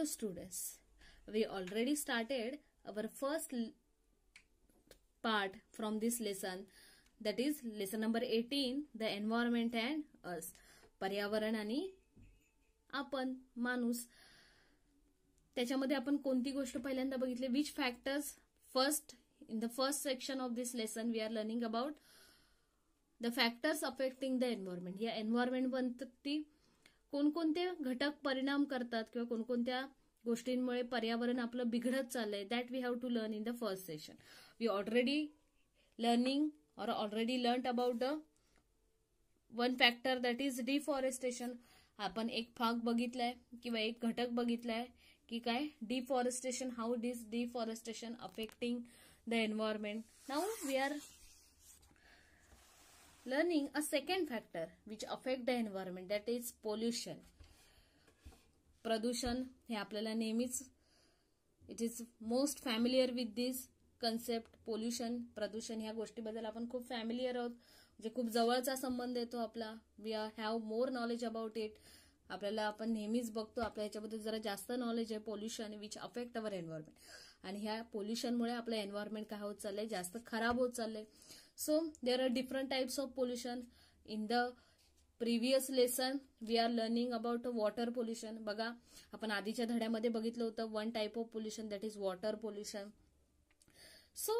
Hello students, we already started our first part from this lesson, that is lesson number 18, the environment and us. पर्यावरण आणि आपण माणूस. त्याच्यामध्ये आपण कोणती गोष्ट पहिल्यांदा बघितली, which factors first in the first section of this lesson we are learning about the factors affecting the environment. या environment वरती कोणकोणते घटक परिणाम करतात किंवा कोणकोणत्या गोष्टींमुळे पर्यावरण आपलं बिघडत चाललंय, that we have to learn in the first session. We already learned about the one factor that is deforestation. आपण एक भाग बघितलाय किंवा एक घटक बघितलाय की काय deforestation, how does deforestation affecting the environment. Now we are learning a second factor which affect the environment, that is pollution. प्रदूषण हे आपल्याला नेहमीच it is most familiar with this concept. Pollution, प्रदूषण ह्या गोष्टीबद्दल आपण खूप फॅमिलियर आहोत, म्हणजे खूप जवळचा संबंध येतो आपला. We have more knowledge about it. आपल्याला आपण नेहमीच बघतो, आपल्या ह्याच्याबद्दल जरा जास्त नॉलेज आहे. Pollution which affect our environment, आणि ह्या पोल्युशनमुळे आपलं एन्व्हायरमेंट काय होत चाललंय, जास्त खराब होत चाललंय. So there are different types of pollution. In the previous lesson we are learning about water pollution. बघा आपण आधीच्या धड्यामध्ये बघितलं होतं one type of pollution, that is water pollution. So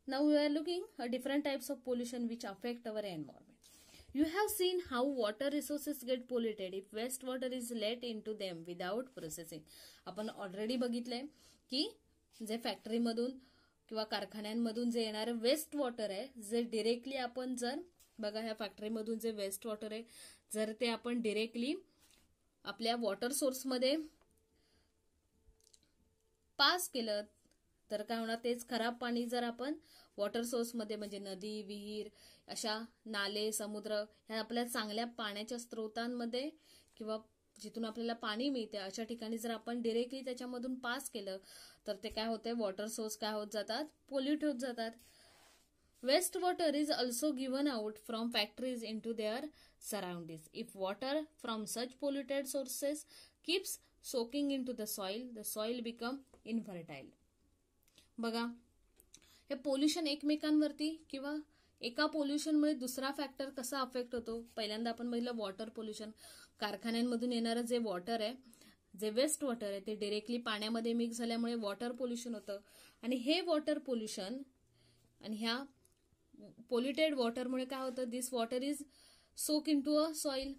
now we are looking at different types of pollution which affect our environment. You have seen how water resources get polluted if wastewater is let into them without processing. आपण already बघितलंय की जे factory मधून किंवा कारखान्यांमधून जे येणारे waste water आहे, जे डिरेक्टली आपण जर बघा ह्या फॅक्टरीमधून जे वेस्ट वॉटर आहे जर ते आपण डिरेक्टली आपल्या वॉटर सोर्समध्ये पास केलं तर काय होणार, तेच खराब पाणी जर आपण वॉटर सोर्समध्ये म्हणजे नदी, विहीर, अशा नाले, समुद्र ह्या आपल्या चांगल्या पाण्याच्या स्रोतांमध्ये किंवा जिथून आपल्याला पाणी मिळते अशा ठिकाणी जर आपण डिरेक्टली त्याच्यामधून पास केलं तर ते काय होते, वॉटर सोर्स काय होत जातात, पोल्यूट होत जातात. Waste water is also given out from factories into their surroundings. If water from such polluted sources keeps soaking into the soil become infertile. बघा हे पोल्युशन एकमेकांवरती किंवा एका पोल्युशनमुळे दुसरा फॅक्टर कसा अफेक्ट होतो. पहिल्यांदा आपण बघितलं वॉटर पोल्युशन. कारखान्यांमधून येणारं जे वॉटर आहे, जे वेस्ट वॉटर आहे, ते डिरेक्टली पाण्यामध्ये मिक्स झाल्यामुळे वॉटर पोल्युशन होतं. आणि हे वॉटर पोल्युशन आणि ह्या पोल्युटेड वॉटरमुळे काय होतं, this water is soak into a soil.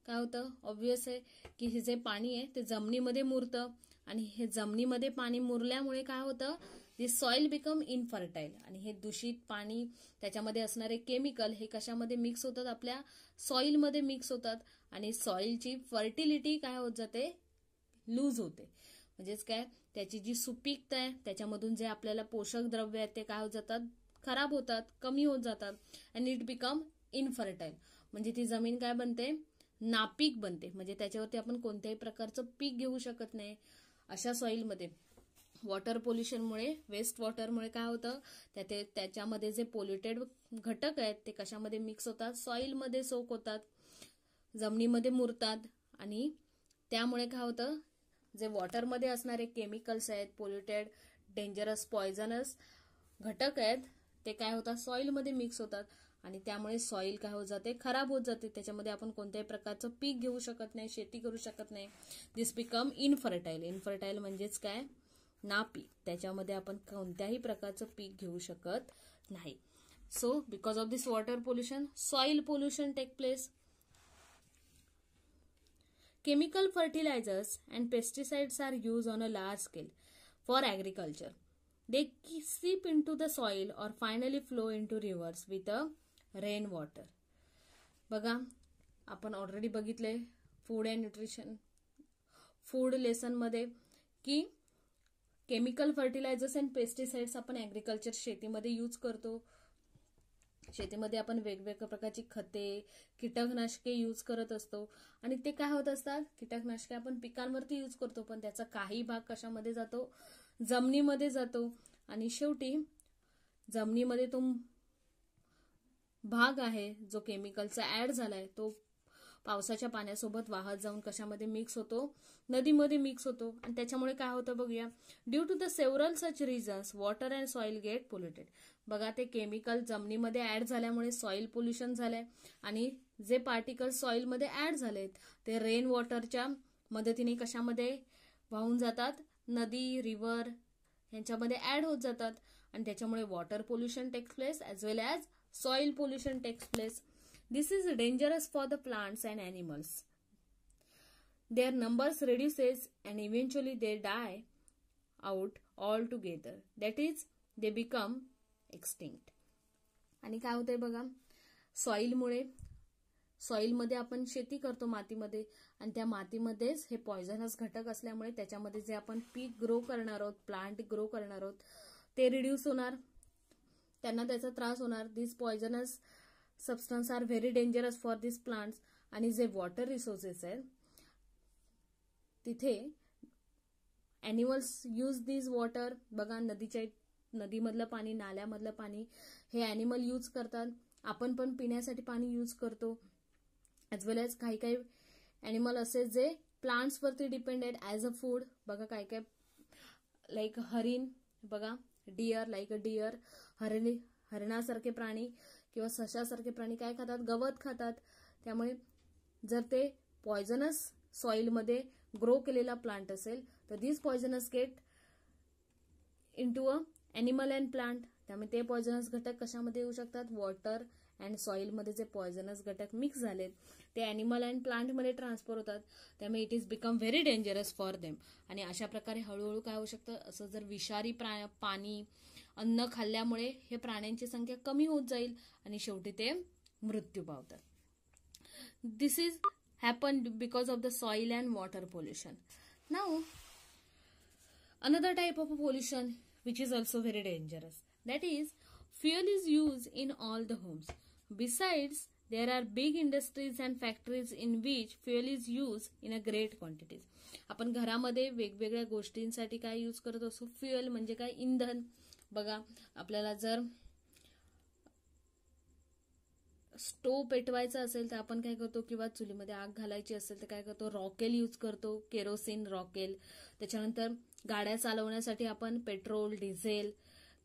काय होतं, ऑब्व्हियस आहे की हे जे पाणी आहे ते जमिनीमध्ये मुरतं, आणि हे जमिनीमध्ये पाणी मुरल्यामुळे काय होतं, दिस सॉइल बिकम इनफर्टाईल. आणि हे दूषित पाणी, त्याच्यामध्ये असणारे केमिकल हे कशामध्ये मिक्स होतात, आपल्या सॉइलमध्ये मिक्स होतात, आणि सॉइलची फर्टिलिटी काय होत जाते, लूज होते. म्हणजेच काय, त्याची जी सुपीकता आहे, त्याच्यामधून जे आपल्याला पोषक द्रव्य आहेत ते काय होत जातात, खराब होतात, कमी होत जातात. And it become infertile. म्हणजे ती जमीन काय बनते, नापीक बनते. म्हणजे त्याच्यावरती आपण कोणत्याही प्रकारचं पीक घेऊ शकत नाही. अशा सॉइलमध्ये वॉटर पोल्युशनमुळे, वेस्ट वॉटरमुळे काय होतं, त्याच्यामध्ये जे पोल्युटेड घटक आहेत ते कशामध्ये मिक्स होतात, सॉइलमध्ये सोक होतात, जमिनीमध्ये मुरतात. आणि त्यामुळे काय होतं, जे वॉटरमध्ये असणारे केमिकल्स आहेत, पोल्युटेड, डेंजरस, पॉयझनस घटक आहेत, ते काय होतात, सॉइलमध्ये मिक्स होतात. आणि त्यामुळे सॉइल काय होत जाते, खराब होत जाते. त्याच्यामध्ये आपण कोणत्याही प्रकारचं पीक घेऊ शकत नाही, शेती करू शकत नाही. दिस बिकम इनफर्टाईल. इनफर्टाईल म्हणजेच काय, नापीक. त्याच्यामध्ये आपण कोणत्याही प्रकारचं पीक घेऊ शकत नाही. So because of this water pollution, soil pollution take place. Chemical fertilizers and pesticides are used on a large scale for agriculture. They seep into the soil or finally flow into rivers with a rainwater. बघा आपण already बघितले food and nutrition, food lesson मध्ये की chemical fertilisers and pesticides आपण agriculture शेतीमध्ये use करतो. शेतीमध्ये आपण वेगवेगळ्या प्रकारची खते, कीटकनाशके यूज करत असतो. आणि ते काय होत असतात, कीटकनाशके आपण पिकांवरती यूज करतो, पण त्याचा काही भाग कशामध्ये जातो, जमिनीमध्ये जातो. आणि शेवटी जमिनीमध्ये तो भाग आहे जो केमिकलचा ऍड झालाय तो पावसाच्या पाण्यासोबत वाहत जाऊन कशामध्ये मिक्स होतो, नदीमध्ये मिक्स होतो. आणि त्याच्यामुळे काय होतं बघूया, due to the several such reasons water and soil get polluted. बघा, ते केमिकल जमिनीमध्ये ऍड झाल्यामुळे सॉइल पोल्युशन झालंय आणि जे पार्टिकल सॉइलमध्ये ऍड झालेत ते रेन वॉटरच्या मदतीने कशामध्ये वाहून जातात, नदी, रिव्हर यांच्यामध्ये ऍड होत जातात आणि त्याच्यामुळे water pollution takes place as well as soil pollution takes place. This is dangerous for the plants and animals. Their numbers reduces and eventually they die out altogether. That is, they become extinct. आणि काय होतंय बघा, सॉइलमध्ये आपण शेती करतो मातीमध्ये आणि त्या मातीमध्येच हे पॉयझनस घटक असल्यामुळे त्याच्यामध्ये जे आपण पीक ग्रो करणार आहोत, प्लांट ग्रो करणार आहोत ते रिड्यूस होणार, त्यांना त्याचा त्रास होणार. This poisonous substance are very dangerous for this plants. आणि जे वॉटर रिसोर्सेस आहेत तिथे ॲनिमल्स यूज दिस वॉटर. बघा, नदीमधलं पाणी, नाल्यामधलं पाणी हे ॲनिमल यूज करतात. आपण पण पिण्यासाठी पाणी यूज करतो. ॲज वेल ॲज काही काही ॲनिमल असे जे प्लांट्सवरती डिपेंडेड ॲज अ फूड. बघा, काय काय लाईक हरिण, बघा डिअर, लाईक अ डिअर, हरिणासारखे प्राणी किंवा सशासारखे प्राणी काय खातात, गवत खातात. त्यामुळे जर ते पॉयझनस सॉइलमध्ये ग्रो केलेला प्लांट असेल तर this poisonous get into a animal and plant. त्यामुळे ते पॉयझनस घटक कशामध्ये येऊ शकतात, वॉटर अँड सॉइलमध्ये जे पॉयझनस घटक मिक्स झालेत ते ॲनिमल अँड प्लांटमध्ये ट्रान्सफर होतात. त्यामुळे it is become very dangerous for them. आणि अशा प्रकारे हळूहळू काय होऊ शकतं, असं जर विषारी पाणी, अन्न खाल्ल्यामुळे हे प्राण्यांची संख्या कमी होत जाईल आणि शेवटी ते मृत्यू पावतात. दिस is happened because of the soil and water pollution. Now, another type of pollution which is also very dangerous, that is, fuel is used in all the homes. Besides, there are big industries and factories in which fuel is used in a great quantities. आपण घरामध्ये वेगवेगळ्या गोष्टींसाठी काय use करत असतो, fuel म्हणजे काय, इंधन. बघा, आपल्याला जर स्टोव पेटवायचा असेल तर आपण काय करतो, किंवा चुलीमध्ये आग घालायची असेल तर काय करतो, रॉकेल यूज करतो, केरोसिन, रॉकेल. त्याच्यानंतर गाड्या चालवण्यासाठी आपण पेट्रोल, डिझेल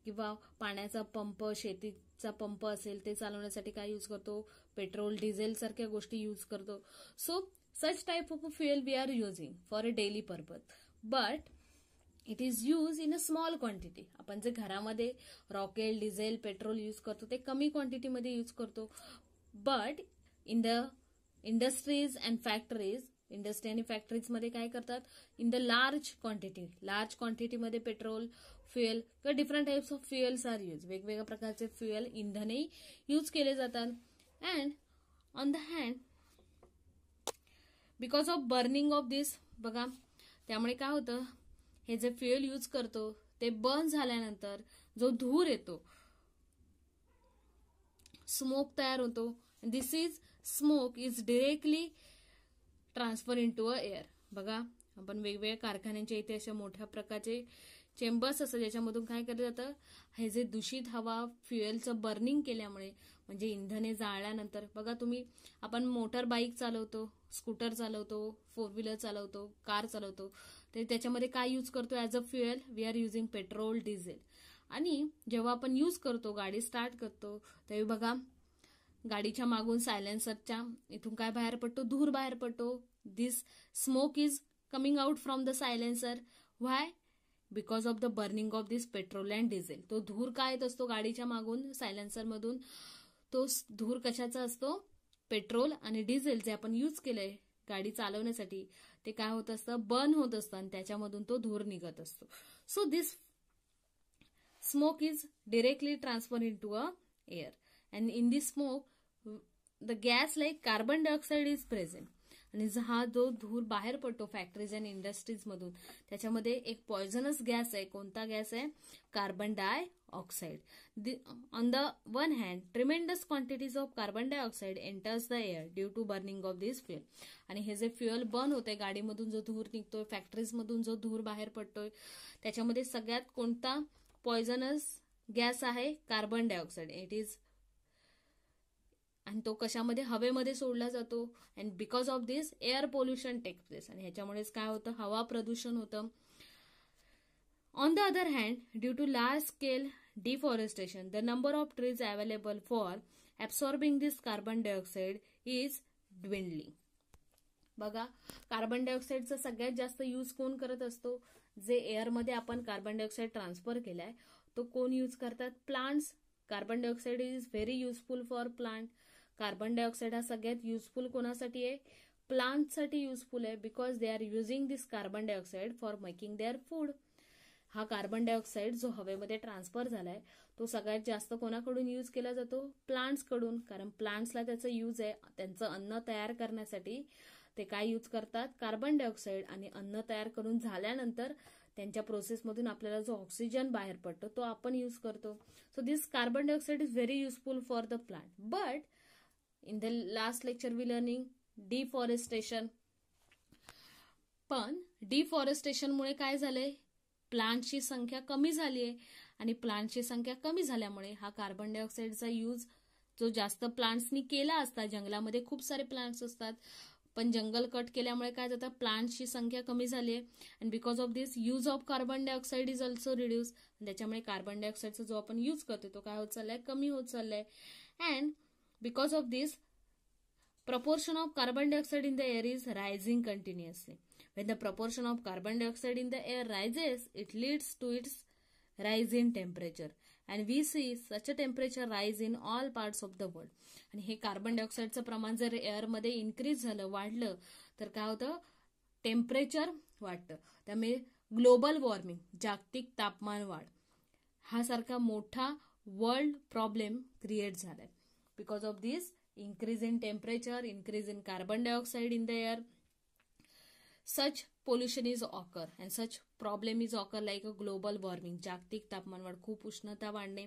किंवा पाण्याचा पंप, शेतीचा पंप असेल ते चालवण्यासाठी काय यूज करतो, पेट्रोल, डिझेल सारख्या गोष्टी यूज करतो. So such type of fuel we are using for a daily purpose, but it is use in a small quantity. आपण जे घरामध्ये रॉकेल, डिझेल, पेट्रोल यूज करतो ते कमी क्वांटिटीमध्ये यूज करतो. But in the industries and factories, industry आणि फॅक्टरीजमध्ये काय करतात, इन द लार्ज क्वांटिटीमध्ये पेट्रोल, फ्युएल किंवा different types of fuels are use. वेगवेगळ्या प्रकारचे फ्युएल, इंधने यूज केले जातात. And on the hand, because of burning of this, बघा त्यामुळे काय होतं, हे जे फ्युएल यूज करतो ते बर्न झाल्यानंतर जो धूर येतो, स्मोक तयार होतो. This is smoke is directly transfer into a air. बघा, आपण वेगवेगळ्या कारखान्यांच्या इथे अशा मोठ्या प्रकारचे चेंबर्स असतात ज्याच्यामधून काय केलं जातं, हे जे दूषित हवा फ्युएलचं बर्निंग केल्यामुळे, म्हणजे इंधने जाळल्यानंतर, बघा तुम्ही, आपण मोटर बाईक चालवतो, स्कूटर चालवतो, 4 व्हीलर चालवतो, कार चालवतो, तर त्याच्यामध्ये काय यूज करतो as a fuel, we are using petrol, diesel. आणि जेव्हा आपण यूज करतो, गाडी स्टार्ट करतो, तेव्हा बघा गाडीच्या मागून सायलेन्सरच्या इथून काय बाहेर पडतो, धूर बाहेर पडतो. This smoke is coming out from the silencer. Why? Because of the burning of this petrol and diesel. तो धूर काय येत असतो गाडीच्या मागून, सायलेन्सरमधून. तो धूर कशाचा असतो, पेट्रोल आणि डिझेल जे आपण यूज केलंय गाडी चालवण्यासाठी, ते काय होत असतं, बर्न होत असतं आणि त्याच्यामधून तो धूर निघत असतो. So this smoke is directly transferred into a air, and in this smoke the gas like carbon dioxide is present. आणि हा जो धूर बाहेर पडतो फॅक्टरीज आणि इंडस्ट्रीज मधून, त्याच्यामध्ये एक पॉयझनस गॅस आहे. कोणता गॅस आहे, carbon dioxide. On the one hand, tremendous quantities of carbon dioxide enters the air due to burning of this fuel. आणि हे जे फ्युएल बर्न होते, गाडीमधून जो धूर निघतोय, फॅक्टरीज मधून जो धूर बाहेर पडतोय, त्याच्यामध्ये सगळ्यात कोणता पॉयझनस गॅस आहे, कार्बन डायऑक्साइड. इट इज आणि तो कशामध्ये, हवेमध्ये सोडला जातो. And because of this air pollution take place, आणि ह्याच्यामुळेच काय होतं, हवा प्रदूषण होतं. On the other hand, due to large scale deforestation, the number of trees available for absorbing this carbon dioxide is dwindling. बघा, कार्बन डायऑक्साईडचा सगळ्यात जास्त यूज कोण करत असतो, जे एअरमध्ये आपण कार्बन डायऑक्साईड ट्रान्सफर केलाय तो कोण यूज करतात, plants. Carbon dioxide is very useful for plant. Carbon dioxide हा सगळ्यात युजफुल कोणासाठी आहे, प्लांटसाठी युजफुल आहे, because they are using this carbon dioxide for making their food. हा कार्बन डायऑक्साईड जो हवेमध्ये ट्रान्सफर झालाय तो सगळ्यात जास्त कोणाकडून यूज केला जातो, प्लांट्स कडून. कारण प्लांट्सला त्याचा यूज आहे, त्यांचं अन्न तयार करण्यासाठी ते काय यूज करतात, कार्बन डायऑक्साईड. आणि अन्न तयार करून झाल्यानंतर त्यांच्या प्रोसेसमधून आपल्याला जो ऑक्सिजन बाहेर पडतो तो आपण यूज करतो. So this carbon dioxide is very useful for the plant. But in the last lecture we learning deforestation. पण डिफॉरेस्टेशनमुळे काय झालंय, प्लांटची संख्या कमी झाली आहे. आणि प्लांटची संख्या कमी झाल्यामुळे हा कार्बन डायऑक्साईडचा यूज जो जास्त प्लांट्सनी केला असता, जंगलामध्ये खूप सारे प्लांट्स असतात, पण जंगल कट केल्यामुळे काय जातं, प्लांट्सची संख्या कमी झाली आहे. And because of this use of carbon dioxide is also reduce. त्याच्यामुळे कार्बन डायऑक्साईडचा जो आपण यूज करतो तो काय होत चाललाय, कमी होत चाललाय. And because of this proportion of carbon dioxide in the air is rising continuously. When the proportion of carbon dioxide in the air rises, it leads to its rise in temperature. And we see such a temperature rise in all parts of the world. आणि हे carbon डायऑक्साईडचं प्रमाण जर एअरमध्ये increase झालं, वाढलं, तर काय होतं, temperature वाढतं. त्यामुळे ग्लोबल वॉर्मिंग, जागतिक तापमान वाढ, हा सारखा मोठा वर्ल्ड प्रॉब्लेम क्रिएट झालाय. Because of this increase in temperature, increase in carbon dioxide in the air, such pollution is occur and such problem is occur like a global warming, जागतिक तापमान वाढ, खूप उष्णता वाढणे.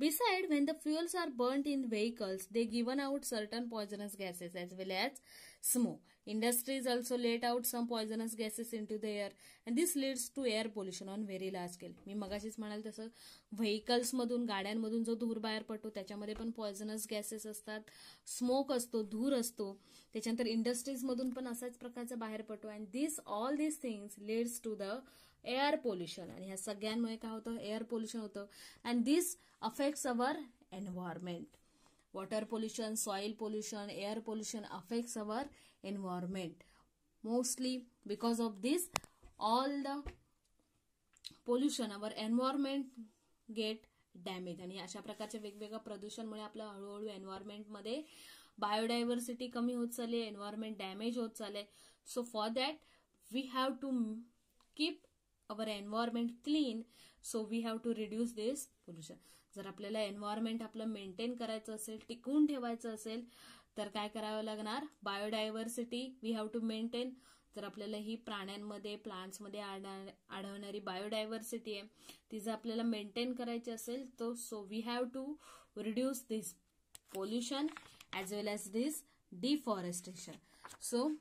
Besides, when the fuels are burnt in vehicles, they given out certain poisonous gases as well as smoke. Industries also let out some poisonous gases into the air and this leads to air pollution on very large scale. मी मगाशीच म्हणाल तसं vehicles मधून, गाड्यांमधून जो धूर बाहेर पडतो त्याच्यामध्ये पण पॉयझनस गॅसेस असतात, स्मोक असतो, धूर असतो. त्याच्यानंतर इंडस्ट्रीज मधून पण असाच प्रकारचा बाहेर पडतो. And this all this things leads to the air pollution. आणि ह्या सगळ्यांमुळे काय होतं, एअर पोल्युशन होतं. And this affects our environment. water pollution, soil pollution, air pollution affects our environment. Mostly because of this, all the pollution, our environment get damaged. आणि अशा प्रकारच्या वेगवेगळ्या प्रदूषणमुळे आपल्या हळूहळू एन्व्हायरमेंटमध्ये बायोडायव्हर्सिटी कमी होत चालली आहे, एन्व्हायरमेंट डॅमेज होत चाललंय. So for that we have to keep our environment clean. So we have to reduce this pollution. जर आपल्याला एन्व्हायरमेंट आपलं मेंटेन करायचं असेल, टिकवून ठेवायचं असेल, तर काय करावं लागणार, biodiversity we have to maintain. जर आपल्याला ही प्राण्यांमध्ये, प्लांट्समध्ये आढळणारी बायोडायव्हर्सिटी आहे ती जर आपल्याला मेंटेन करायची असेल, तर so we have to reduce this pollution as well as this deforestation. So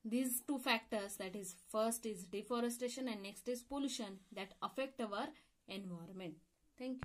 these two factors, that is first is deforestation and next is pollution, that affect our environment. Thank you.